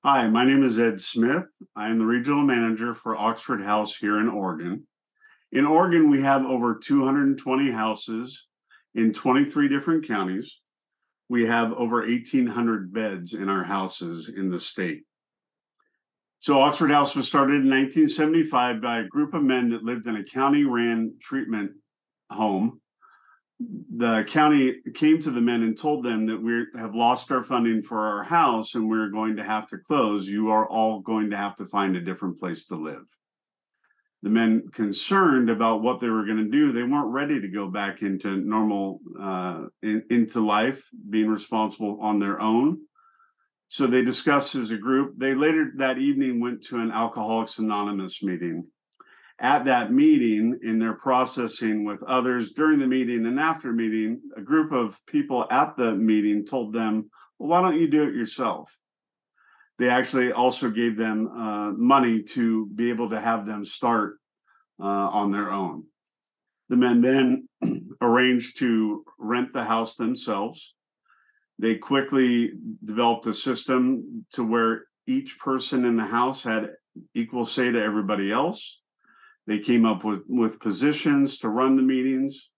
Hi, my name is Ed Smith. I am the regional manager for Oxford House here in Oregon. In Oregon, we have over 220 houses in 23 different counties. We have over 1,800 beds in our houses in the state. So Oxford House was started in 1975 by a group of men that lived in a county-ran treatment home. The county came to the men and told them that we have lost our funding for our house and we're going to have to close. You are all going to have to find a different place to live. The men, concerned about what they were going to do, they weren't ready to go back into normal, into life, being responsible on their own. So they discussed as a group. They later that evening went to an Alcoholics Anonymous meeting. At that meeting, in their processing with others during the meeting and after meeting, a group of people at the meeting told them, well, why don't you do it yourself? They actually also gave them money to be able to have them start on their own. The men then arranged to rent the house themselves. They quickly developed a system to where each person in the house had equal say to everybody else. They came up with positions to run the meetings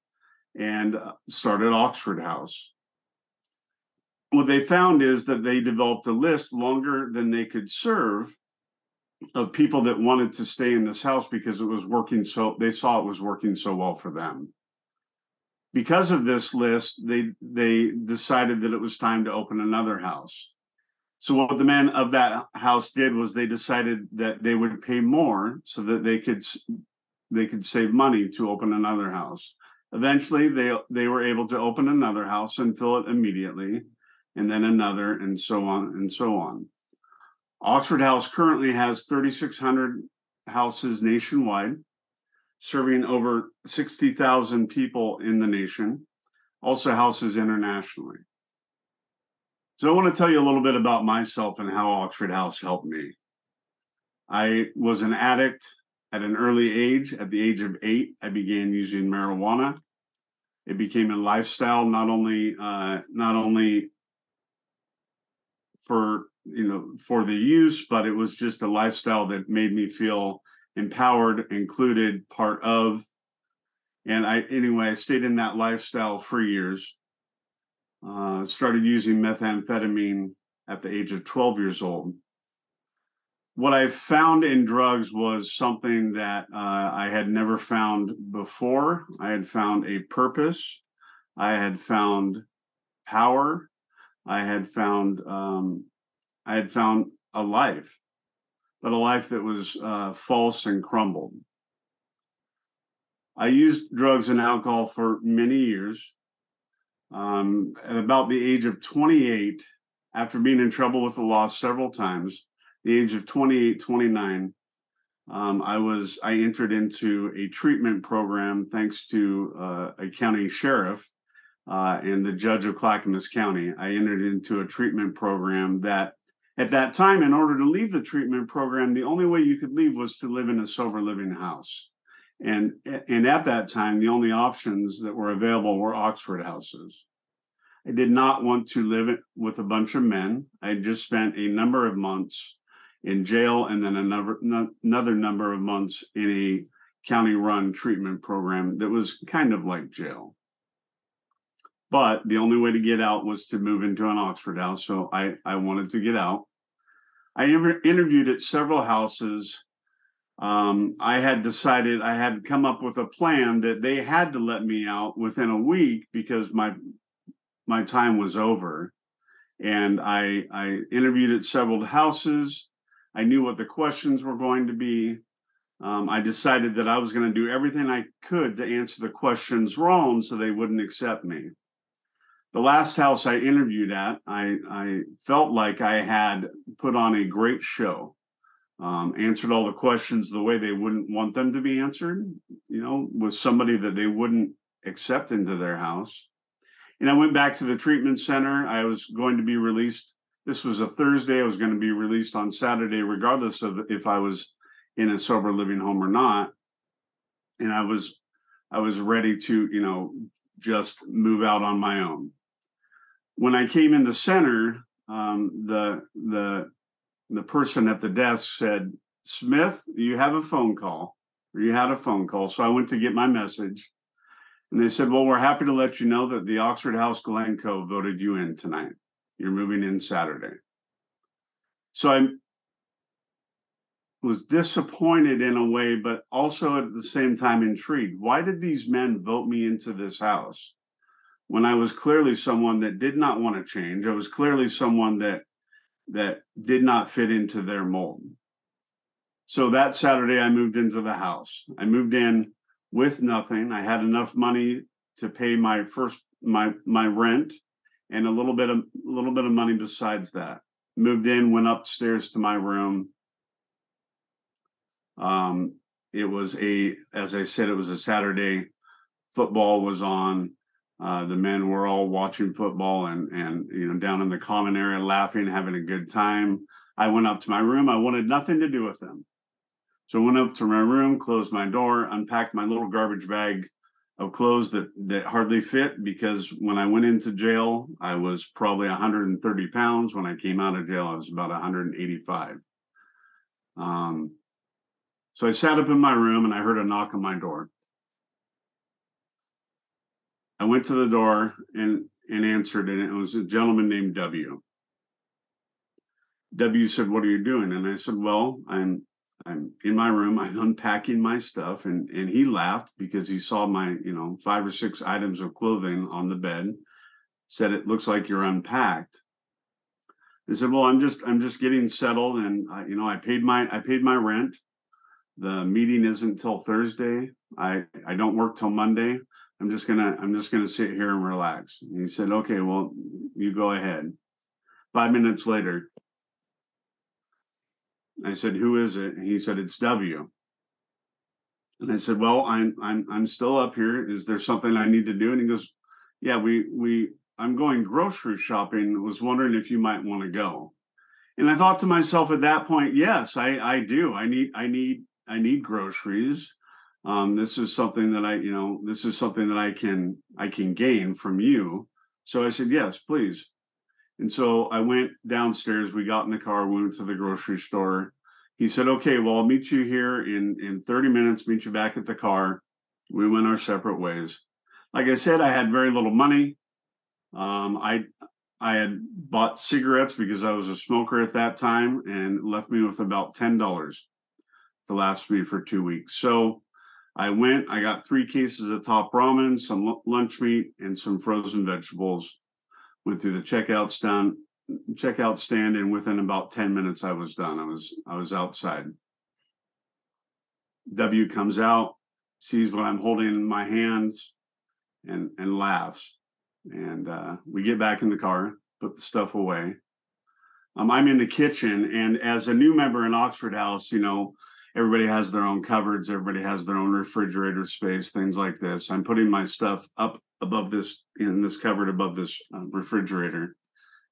and started Oxford House. What they found is that they developed a list longer than they could serve of people that wanted to stay in this house because it was working so, they saw it was working so well for them. Because of this list, they decided that it was time to open another house. So what the men of that house did was they decided that they would pay more so that they could save money to open another house. Eventually, they were able to open another house and fill it immediately, and then another, and so on and so on. Oxford House currently has 3,600 houses nationwide, serving over 60,000 people in the nation, also houses internationally. So I want to tell you a little bit about myself and how Oxford House helped me. I was an addict at an early age. At the age of 8, I began using marijuana. It became a lifestyle, not only for the use, but it was just a lifestyle that made me feel empowered, included, part of. And I stayed in that lifestyle for years. Started using methamphetamine at the age of 12 years old. What I found in drugs was something that I had never found before. I had found a purpose. I had found power. I had found a life, but a life that was false and crumbled. I used drugs and alcohol for many years. At about the age of 28, after being in trouble with the law several times, the age of 28, 29, I entered into a treatment program thanks to a county sheriff and the judge of Clackamas County. I entered into a treatment program that at that time, in order to leave the treatment program, the only way you could leave was to live in a sober living house. And at that time, the only options that were available were Oxford houses. I did not want to live with a bunch of men. I had just spent a number of months in jail and then another number of months in a county-run treatment program that was kind of like jail. But the only way to get out was to move into an Oxford house, so I wanted to get out. I interviewed at several houses. I had decided, I had come up with a plan that they had to let me out within a week because my time was over. And I interviewed at several houses. I knew what the questions were going to be. I decided that I was going to do everything I could to answer the questions wrong so they wouldn't accept me. The last house I interviewed at, I felt like I had put on a great show, answered all the questions the way they wouldn't want them to be answered, with somebody that they wouldn't accept into their house. And I went back to the treatment center. I was going to be released. This was a Thursday. I was going to be released on Saturday, regardless of if I was in a sober living home or not. And I was ready to, just move out on my own. When I came in the center, the the person at the desk said, Smith, you have a phone call, or you had a phone call. So I went to get my message, and they said, well, we're happy to let you know that the Oxford House Glencoe voted you in tonight. You're moving in Saturday. So I was disappointed in a way, but also at the same time intrigued. Why did these men vote me into this house when I was clearly someone that did not want to change? I was clearly someone that did not fit into their mold. So that Saturday, I moved into the house. I moved in with nothing. I had enough money to pay my rent and a little bit of money besides that. Moved in, went upstairs to my room. It was as I said, it was a Saturday. Football was on. The men were all watching football and down in the common area laughing, having a good time. I went up to my room. I wanted nothing to do with them. So I went up to my room, closed my door, unpacked my little garbage bag of clothes that hardly fit, because when I went into jail, I was probably 130 pounds. When I came out of jail, I was about 185. So I sat up in my room and I heard a knock on my door. I went to the door and answered, and it was a gentleman named W. W said, what are you doing? And I said, well, I'm in my room. I'm unpacking my stuff. And he laughed because he saw my, 5 or 6 items of clothing on the bed. Said, it looks like you're unpacked. I said, well, I'm just getting settled. And I paid my rent. The meeting isn't till Thursday. I don't work till Monday. I'm just gonna sit here and relax. And he said, okay, well, you go ahead. 5 minutes later, I said, who is it? And he said, it's W. And I said, well, I'm still up here. Is there something I need to do? And he goes, yeah, I'm going grocery shopping. Was wondering if you might want to go. And I thought to myself at that point, yes, I do. I need groceries. This is something that I can gain from you. So I said, yes, please. And so I went downstairs. We got in the car, went to the grocery store. He said, okay, well, I'll meet you here in 30 minutes, meet you back at the car. We went our separate ways. Like I said, I had very little money. I had bought cigarettes because I was a smoker at that time, and left me with about $10 to last me for 2 weeks. So I got 3 cases of top ramen, some lunch meat, and some frozen vegetables. Went through the checkout stand, and within about 10 minutes, I was done. I was outside. W comes out, sees what I'm holding in my hands, and laughs. And we get back in the car, put the stuff away. I'm in the kitchen, and as a new member in Oxford House, everybody has their own cupboards, everybody has their own refrigerator space, things like this. I'm putting my stuff up above this, in this cupboard above this refrigerator,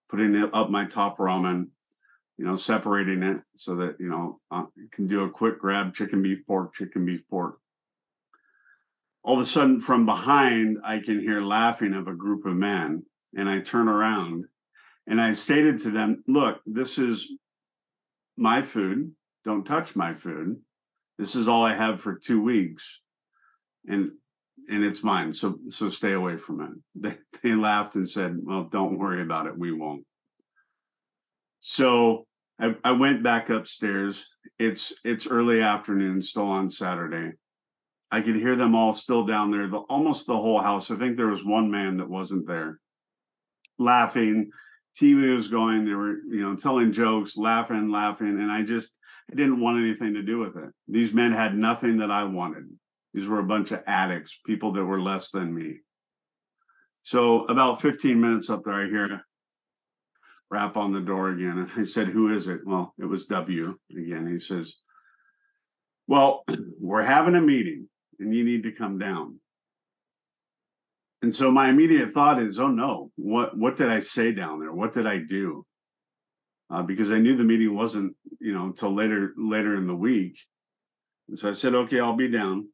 putting it up my top ramen, separating it so that, I can do a quick grab, chicken, beef, pork. All of a sudden from behind, I can hear laughing of a group of men, and I turn around and I stated to them, look, this is my food. Don't touch my food. This is all I have for 2 weeks. And it's mine. So stay away from it. They laughed and said, well, don't worry about it. We won't. So I went back upstairs. It's early afternoon, still on Saturday. I could hear them all still down there, almost the whole house. I think there was one man that wasn't there, laughing. TV was going. They were, telling jokes, laughing. And I didn't want anything to do with it. These men had nothing that I wanted. These were a bunch of addicts, people that were less than me. So about 15 minutes up there, I hear a rap on the door again. And I said, who is it? Well, it was W again. He says, well, we're having a meeting and you need to come down. And so my immediate thought is, oh no, what did I say down there? What did I do? Because I knew the meeting wasn't, until later in the week. And so I said, okay, I'll be down.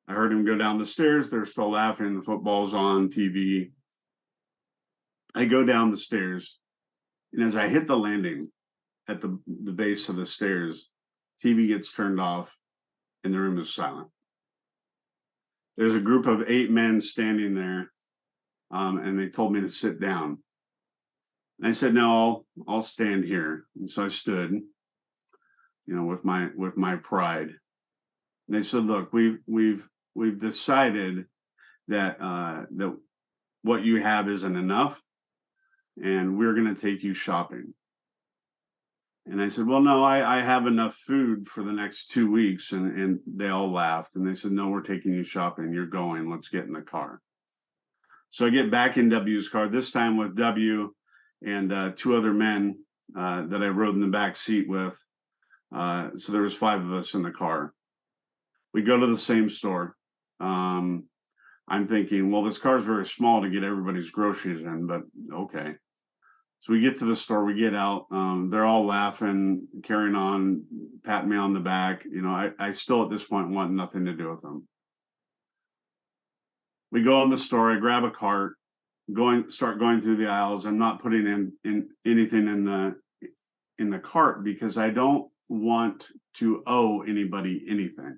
I heard him go down the stairs. They're still laughing. The football's on TV. I go down the stairs. And as I hit the landing, at the base of the stairs. TV gets turned off and the room is silent. There's a group of 8 men standing there, and they told me to sit down. And I said, no, I'll stand here. And so I stood, with my pride. And they said, look, we've decided that that what you have isn't enough, and we're going to take you shopping. And I said, well, no, I have enough food for the next 2 weeks. And they all laughed. And they said, no, we're taking you shopping. You're going. Let's get in the car. So I get back in W's car, this time with W and 2 other men that I rode in the back seat with. So there was 5 of us in the car. We go to the same store. I'm thinking, well, this car is very small to get everybody's groceries in, but okay. So we get to the store, we get out, they're all laughing, carrying on, patting me on the back. I still at this point want nothing to do with them. We go in the store, I grab a cart, start going through the aisles. I'm not putting in anything in the cart because I don't want to owe anybody anything.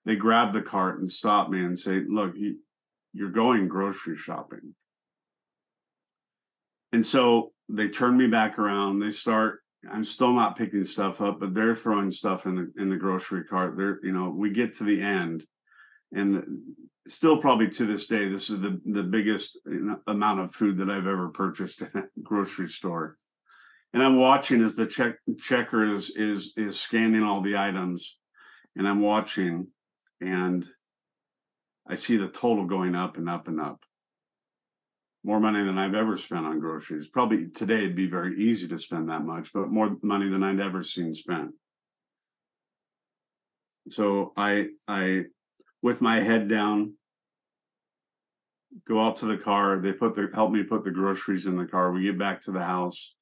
They grab the cart and stop me and say, look, you're going grocery shopping. And so they turn me back around. I'm still not picking stuff up, but they're throwing stuff in the grocery cart. We get to the end, and still probably to this day, this is the biggest amount of food that I've ever purchased at a grocery store. And I'm watching as the checker is scanning all the items, and I'm watching, and I see the total going up and up and up. More money than I've ever spent on groceries. Probably today it'd be very easy to spend that much, but more money than I'd ever seen spent. So I with my head down, go out to the car. They help me put the groceries in the car. We get back to the house.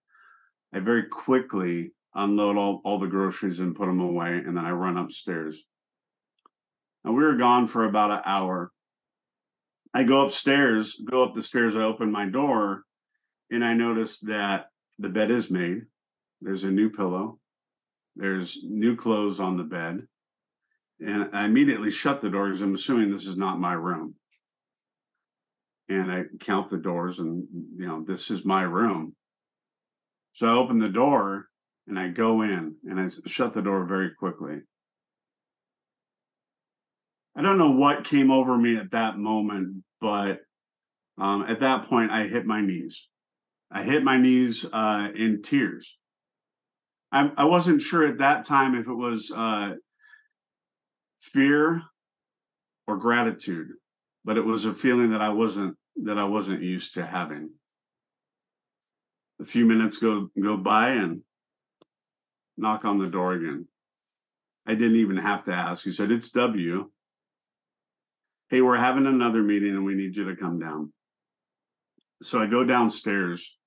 I very quickly unload all the groceries and put them away, and then I run upstairs. Now we were gone for about an hour. I go up the stairs, I open my door, and I notice that the bed is made. There's a new pillow. There's new clothes on the bed. And I immediately shut the door because I'm assuming this is not my room. And I count the doors and, this is my room. So I open the door and I go in and I shut the door very quickly. I don't know what came over me at that moment, but at that point, I hit my knees. I hit my knees in tears. I wasn't sure at that time if it was fear or gratitude, but it was a feeling that I wasn't used to having. A few minutes go by and knock on the door again. I didn't even have to ask. He said, "It's W. Hey, we're having another meeting and we need you to come down." So I go downstairs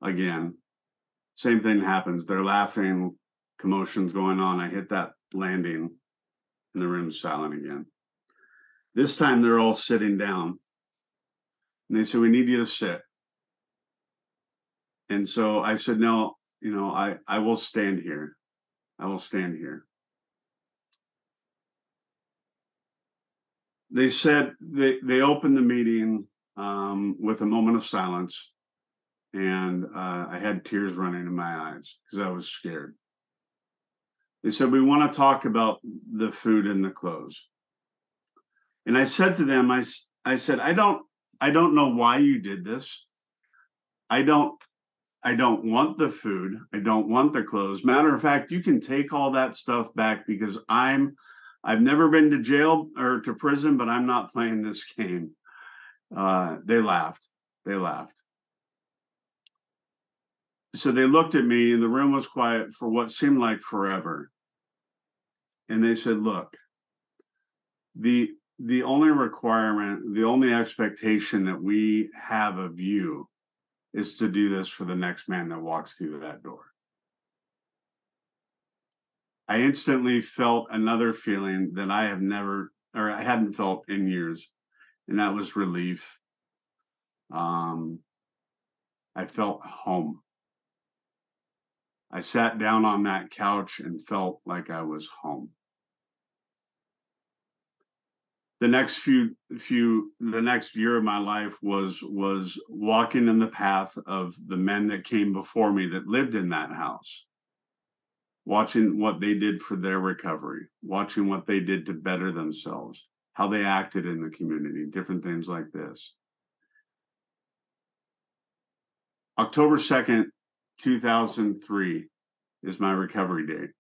again. Same thing happens. They're laughing, commotion's going on. I hit that landing and the room's silent again. This time they're all sitting down. And they said, "We need you to sit." And so I said, "No, I will stand here. I will stand here." They said they opened the meeting with a moment of silence, and I had tears running in my eyes because I was scared. They said, "We want to talk about the food and the clothes." And I said to them, I said, I don't know why you did this. I don't want the food. I don't want the clothes. Matter of fact, you can take all that stuff back because I've never been to jail or to prison, but I'm not playing this game. They laughed. So they looked at me and the room was quiet for what seemed like forever. And they said, "Look, the only requirement, the only expectation that we have of you is to do this for the next man that walks through that door." I instantly felt another feeling that I hadn't felt in years, and that was relief. I felt home. I sat down on that couch and felt like I was home. The next the next year of my life was walking in the path of the men that came before me that lived in that house, watching what they did for their recovery, watching what they did to better themselves, how they acted in the community, different things like this. October 2nd, 2003 is my recovery date.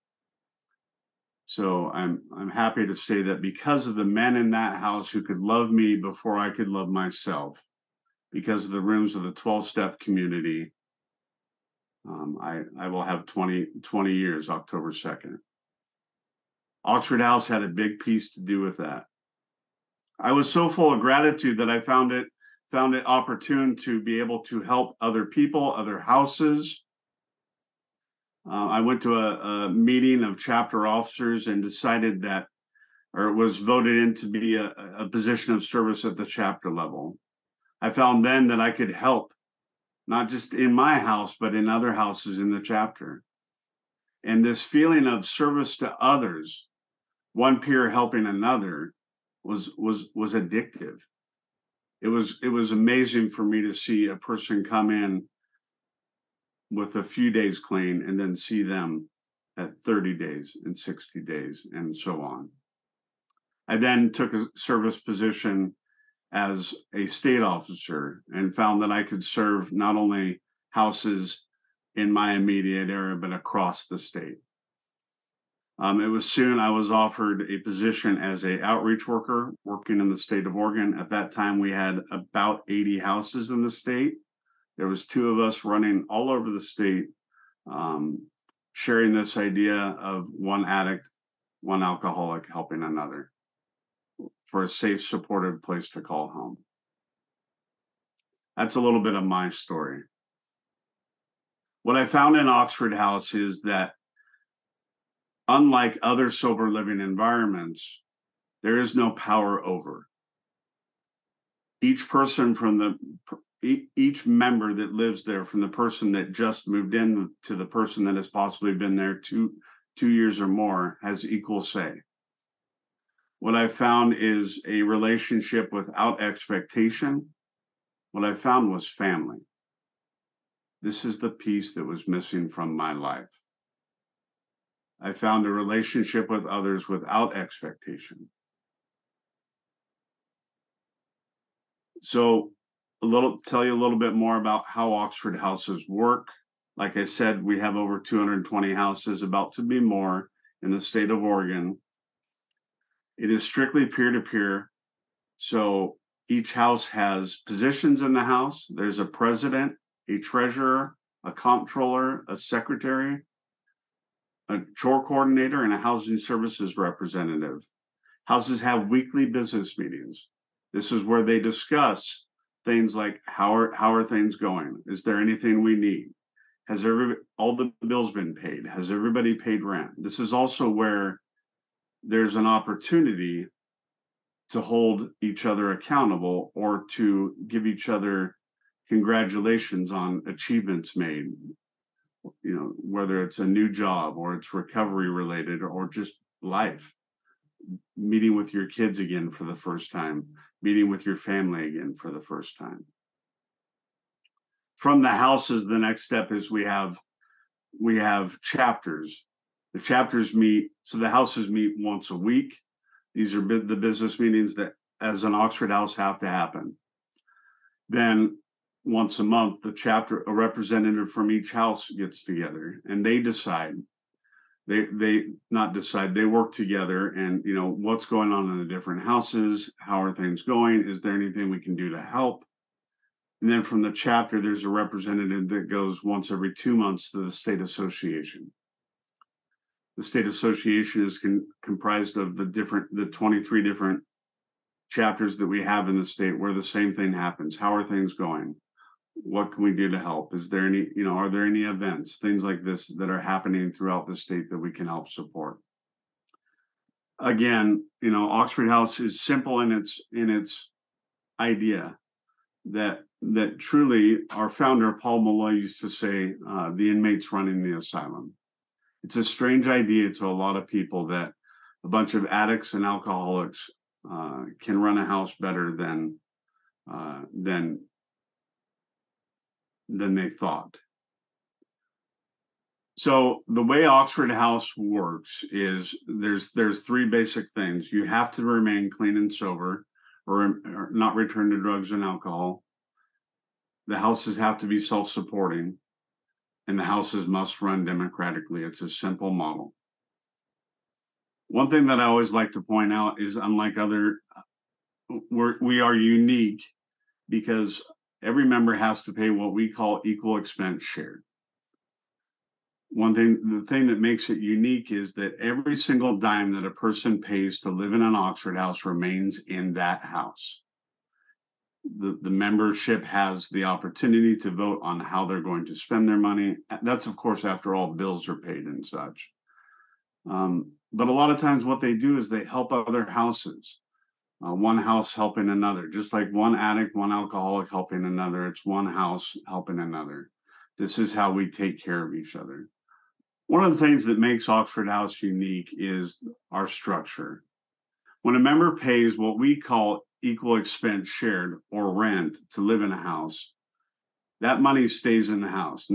So I'm happy to say that because of the men in that house who could love me before I could love myself, because of the rooms of the 12-step community, I will have 20 years, October 2nd. Oxford House had a big piece to do with that. I was so full of gratitude that I found it opportune to be able to help other people, other houses. I went to a meeting of chapter officers and decided that, or was voted in to be a position of service at the chapter level. I found then that I could help, not just in my house, but in other houses in the chapter. And this feeling of service to others, one peer helping another, was addictive. It was amazing for me to see a person come in with a few days clean and then see them at 30 days and 60 days and so on. I then took a service position as a state officer and found that I could serve not only houses in my immediate area, but across the state. It was soon I was offered a position as an outreach worker working in the state of Oregon. At that time, we had about 80 houses in the state. There was 2 of us running all over the state, sharing this idea of one addict, one alcoholic helping another for a safe, supportive place to call home. That's a little bit of my story. What I found in Oxford House is that unlike other sober living environments, there is no power over. Each person each member that lives there, from the person that just moved in to the person that has possibly been there two years or more, has equal say. What I found is a relationship without expectation. What I found was family. This is the piece that was missing from my life. I found a relationship with others without expectation. So tell you a little bit more about how Oxford houses work. Like I said, we have over 220 houses, about to be more in the state of Oregon. It is strictly peer-to-peer. So each house has positions in the house. There's a president, a treasurer, a comptroller, a secretary, a chore coordinator, and a housing services representative. Houses have weekly business meetings. This is where they discuss things like how are things going? Is there anything we need? Has all the bills been paid? Has everybody paid rent? This is also where there's an opportunity to hold each other accountable or to give each other congratulations on achievements made. You know, whether it's a new job or it's recovery related or just life. Meeting with your kids again for the first time, meeting with your family again for the first time. From the houses, the next step is we have chapters. The chapters meet, so the houses meet once a week. These are the business meetings that, as an Oxford house, have to happen. Then once a month, a representative from each house gets together and they decide. They not decide, they work together and, you know, what's going on in the different houses, how are things going, is there anything we can do to help? And then from the chapter, there's a representative that goes once every 2 months to the state association. The state association is comprised of the 23 different chapters that we have in the state where the same thing happens. How are things going? What can we do to help? Is there any, you know, are there any events, things like this that are happening throughout the state that we can help support? Again, you know, Oxford House is simple in its idea that that truly our founder, Paul Malloy, used to say, the inmates running the asylum. It's a strange idea to a lot of people that a bunch of addicts and alcoholics can run a house better than they thought. So the way Oxford House works is there's three basic things. You have to remain clean and sober, or not return to drugs and alcohol. The houses have to be self-supporting, and the houses must run democratically. It's a simple model. One thing that I always like to point out is, unlike other, we are unique because every member has to pay what we call equal expense shared. The thing that makes it unique is that every single dime that a person pays to live in an Oxford house remains in that house. The membership has the opportunity to vote on how they're going to spend their money. That's, of course, after all bills are paid and such. But a lot of times what they do is they help other houses. One house helping another, just like one addict, one alcoholic helping another. It's one house helping another. This is how we take care of each other. One of the things that makes Oxford House unique is our structure. When a member pays what we call equal expense shared, or rent, to live in a house, that money stays in the house.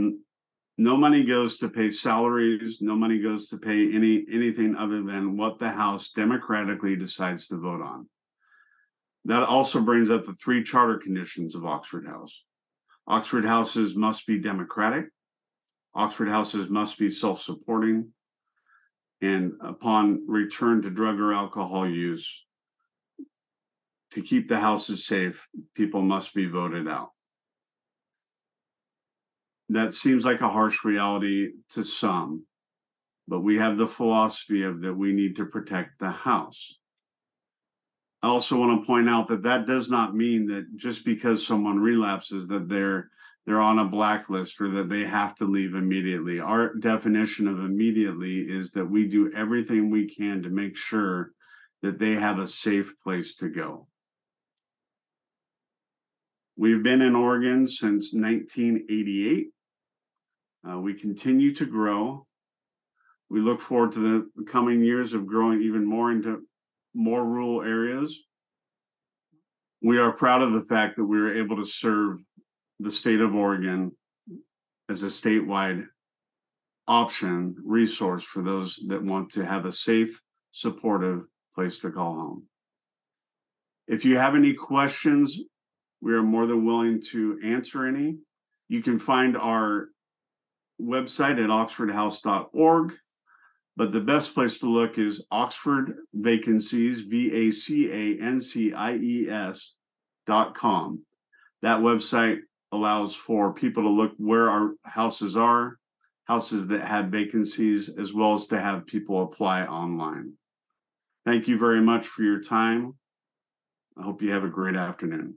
No money goes to pay salaries. No money goes to pay anything other than what the house democratically decides to vote on. That also brings up the three charter conditions of Oxford House. Oxford houses must be democratic. Oxford houses must be self-supporting. And upon return to drug or alcohol use, to keep the houses safe, people must be voted out. That seems like a harsh reality to some, but we have the philosophy of that we need to protect the house. I also want to point out that that does not mean that just because someone relapses that they're on a blacklist or that they have to leave immediately. Our definition of immediately is that we do everything we can to make sure that they have a safe place to go. We've been in Oregon since 1988. We continue to grow. We look forward to the coming years of growing even more into more rural areas. We are proud of the fact that we were able to serve the state of Oregon as a statewide option resource for those that want to have a safe, supportive place to call home. If you have any questions, we are more than willing to answer any. You can find our website at oxfordhouse.org, but the best place to look is Oxford Vacancies, VACANCIES.com. That website allows for people to look where our houses are, houses that have vacancies, as well as to have people apply online. Thank you very much for your time. I hope you have a great afternoon.